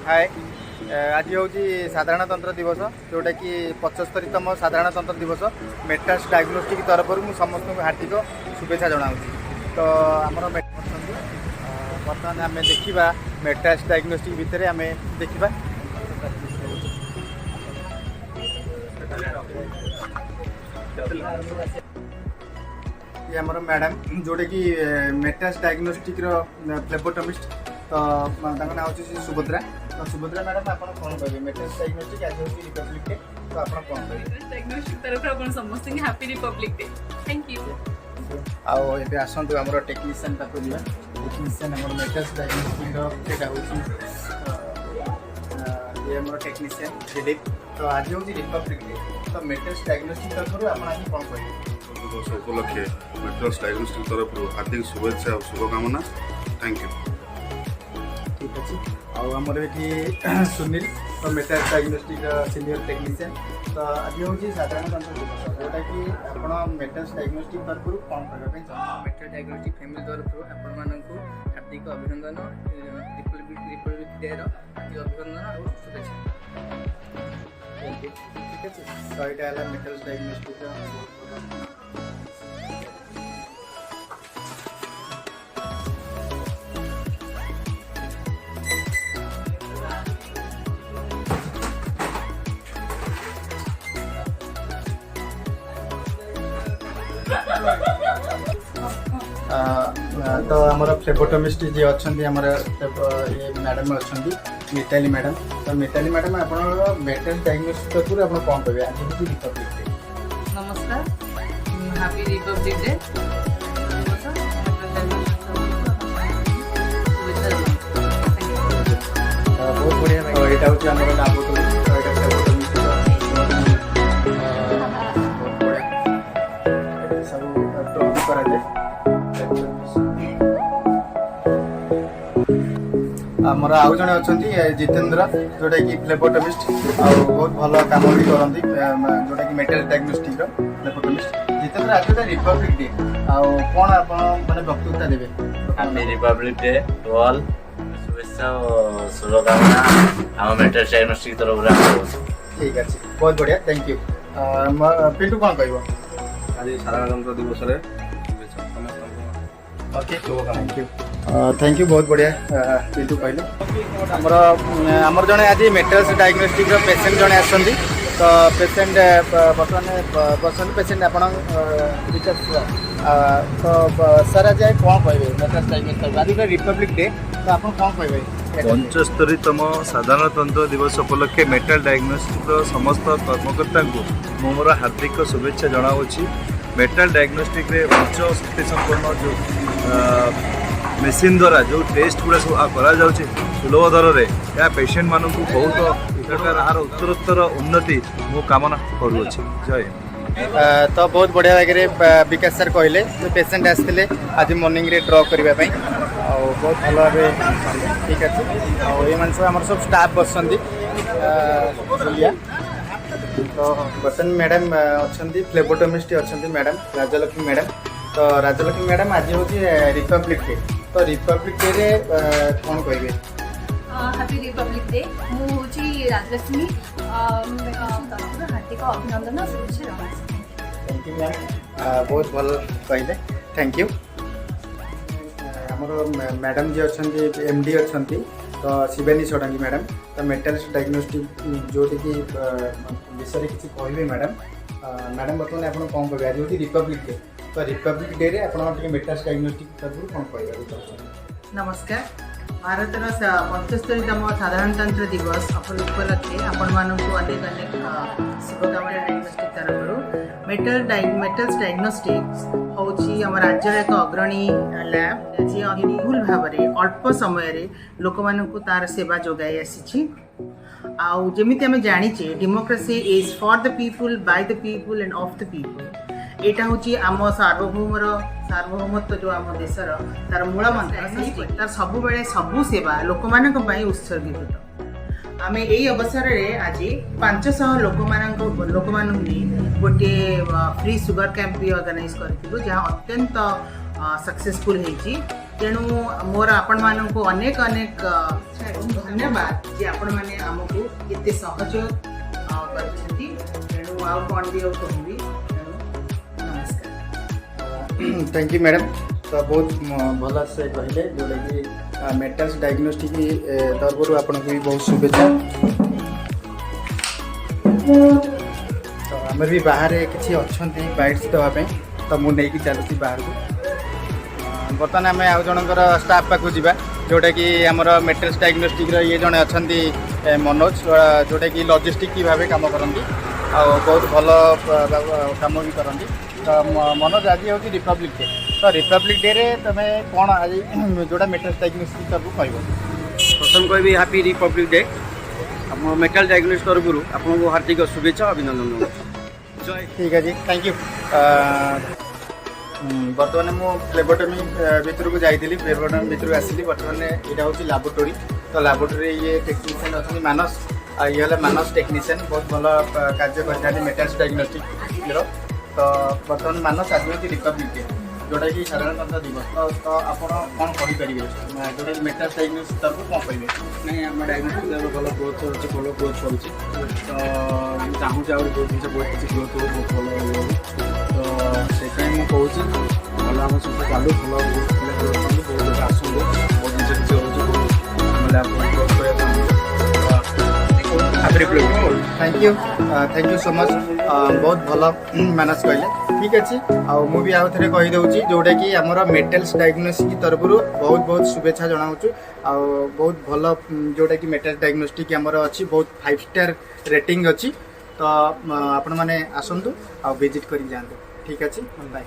हाय आज हूँ साधारणतंत्र दिवस जोटा कि 75तम साधारणतंत्र दिवस मेटास डायग्नोस्टिक तरफ मुझे समस्त हार्दिक शुभेच्छा जनाऊँ। तो आमर बर्तमान आम देखा मेटास डायग्नोस्टिक भितर आम देखा ये आमर मैडम जोटा कि मेटास डायग्नोस्टिक फ्लेबोटमिस्ट तो ना हूँ सुभद्रा। तो सुभद्रा मैडम आप कौन कहे मेटास डायग्नोस्टिक आज हूँ रिपब्लिक डे तो आप कौन कहे डायग्नोस्टिक तरफ अपन समस्त happy republic day. Thank you. आओ ये आसतु आम टेक्नीशियन पाक जा टेक्नीशियन आम मेटास डायग्नोस्टिक सेटा हूँ ये आम टेक्नीशियन दिलीप। तो आज हूँ रिपब्लिक डे तो मेटास डायग्नोस्टिक तरफ आप आज कौन कहे उपलक्षे मेटास डायग्नोस्टिक तरफ हार्दिक शुभेच्छा और शुभकामना। Thank you. ठीक अच्छे आमर ये सुनील तो मेटास डायग्नोस्टिक सीनियर टेक्नीशियन। तो आज हूँ साधारणतंत्र दिवस जोटा कि आप मेटास डायग्नोस्टिक तरफ कौन करने मेटास डायग्नोस्टिक फैमिली तरफ आपको हार्दिक अभिनंदन रिपब्लिक डे हार्दिक अभिनंदन और शुभेच्छा। ठीक अच्छे तो यहाँ है मेटास डायग्नोस्टिक तो आमर फ्लेबोटमिस्ट जी अच्छा ये मैडम अच्छा मिताली मैडम। तो मिताली मैडम आप मेटास डायग्नोस्टिक तरफ आप कौन कहे आज हूँ रिपब्लिक डे। नमस्कार, हैप्पी रिपब्लिक डे। बहुत बढ़िया तो यहाँ हूँ आम लाबोरेटोरी सब कराए आमर आउ जड़े अच्छा जितेंद्र जोटा कि फ्लेबोटमिस्ट बहुत भल कम भी करती जोटा कि मेटास डायग्नोस्टिक फ्लेबोटमिस्ट। जितेंद्र आज जो रिपब्लिक डे कौन आप मैंने वक्तव्यता देवे happy republic day to all शुभेच्छा और शुभकामना आम मेटास डायग्नोस्टिक तरफ। ठीक अच्छे बहुत बढ़िया थैंक यू। पिंटू कौन कह आज साधारणतंत्र दिवस थैंक यू बहुत बढ़िया पिंटू कहले आमर जड़े आज मेटास डायग्नोस्टिक पेसेंट जड़े आसती। तो पेसेंट बर्तमान पेसेंट आप तो सर आज कौन कहे मेटास डायग्नोस्टिक आज रिपब्लिक डे तो आप कौन कहे 75तम साधारणतंत्र दिवस उपलक्षे मेटास डायग्नोस्टिक समस्त कर्मकर्ता को मोर हार्दिक शुभेच्छा जनाऊँगी। मेटास डायग्नोस्टिक उच्च शक्ति संपन्न जो मेसीन द्वारा जो टेस्ट गुड़ा सब करा सुलभ दर में या पेसेंट मानू बहुत प्रकार आर उत्तरोत्तर उन्नति मु कामना करुँच। जय हिंद। तो बहुत बढ़िया लगे विकास सर कहले जो पेसेंट आसते आज मॉर्निंग रे ड्रॉ करने बहुत भल भाव। ठीक अच्छे ये सब आम सब स्टाफ बसती तो बर्तन मैडम अच्छा फ्लेबोटमिस्ट अच्छा मैडम राजलक्ष्मी मैडम। तो राजलक्ष्मी मैडम आज हूँ रिपब्लिक डे तो रिपब्लिक डे रे कौन कहे हैप्पी रिपब्लिक डे मुझे राजलक्ष्मी हार्दिक अभिनंदन और शुभेच्छा। थैंक यू मैम बहुत भल कहले थैंक यू। आमर मैडम जी अच्छा एमडी अच्छा तो शिवानी षडंगी मैडम। तो मेटास डायग्नोस्टिक जोटी कि विषय किसी कहे मैडम मैडम बर्तमान आप कौन कहे आज हूँ रिपब्लिक डे तो रिपब्लिक डे रे आप मेटास डायग्नोस्टिक तरफ कौन कह। नमस्कार, भारतर 75तम साधारणतंत्र दिवस उपलक्षे आपण अनेक अनेक शुभकामना डायग्नोस्टिक तरफ। मेटास डायग्नोस्टिक्स हूँ आम राज्य एक अग्रणी लैब जी विपुल भाव में अल्प समय लोक मानू तार सेवा जोगाई आसी। आमती आम जाचे democracy is for the people by the people end of the people. यहाँ हूँ आम सार्वभौमत्व जो आम देशर तार मूल मंत्र तार सब बेले सबू सेवा लोक मानक उत्सर्गीकृत। आम यही अवसर में आज 500 लोक मानू गोटे फ्री सुगर कैंप भी ऑर्गेनाइज करूँ जहाँ अत्यंत सक्सेसफुल होती। तेणु मोर आपण मानक अनेक अनेक धन्यवाद जे आपण माने आमको एते सहयोग करछंती तेणु आ कोन दियो कहबी नमस्कार। Thank you madam. तो बहुत भल से कहले जोटा कि मेटल्स डायग्नोस्टिक तरफ आपको भी बहुत शुभेच्छा। तो आम भी बाहर किसी अच्छा बाइट्स देवाई तो मुझे चलुची बाहर को। बर्तमान आम आउ जनकर स्टाफ पाक जा जोटा कि आमर मेटल्स डायग्नोस्टिक ये जड़े अच्छा मनोज जोटा कि लॉजिस्टिक भाव काम करती बहुत भल कम भी करती। तो मनोज आज हूँ रिपब्लिक डे तो रिपब्लिक डे रे तुम कौन आज जोटा मेटल्स डायग्नोस्टिक तरफ कह प्रथम कहबी हैप्पी रिपब्लिक डे। आप मेटल डायग्नोस्टिक तरफ आपको हार्दिक शुभेच्छा अभिनंदन। जय। ठीक है जी थैंक यू। बर्तमान मुझे लेबोरेटरी भितर को जाइली लेबोरेटरी भितर आसली बर्तमान यहाँ हूँ लैबोरेटरी तो लैबोरेटरी ये टेक्नीशियन अच्छा मानस ये मानस टेक्नीशियन बहुत भल कार्य कर मेटल्स डायग्नोस्टिक तो बर्तमान मानस आज हूँ रिपब्लिक डे जोटा कि साधारणतंत्र दिवस तो आप कौन कहींपर जोटा कि मेटल्स डायग्नोस्टिक तरफ कौन कहे नहीं आम डायग्नोस्टिक भल ग्रोथ होती भल ग्रोथ करुच्ची तो चाहूँ आज बहुत जिन बहुत किसी ग्रोथ हो बहुत भल तो से मुझे भल आम सब चालू भल ग्रोथ बहुत लोग आसू बहुत जिन किसी थैंक यू सो मच बहुत भल मानस कहले ठीक अच्छे मुझे आउ थे कहीदे जोटा कि आमर मेटल्स डायग्नोस्टिक तरफ बहुत बहुत शुभेच्छा जनाऊँ बहुत भल जोटा कि मेटल्स डायग्नोस्टिक आमर अच्छी बहुत 5 स्टार रेटिंग अच्छी तो आपण मैंने आसतु आ विजिट कर जातु ठीक अच्छे बाय।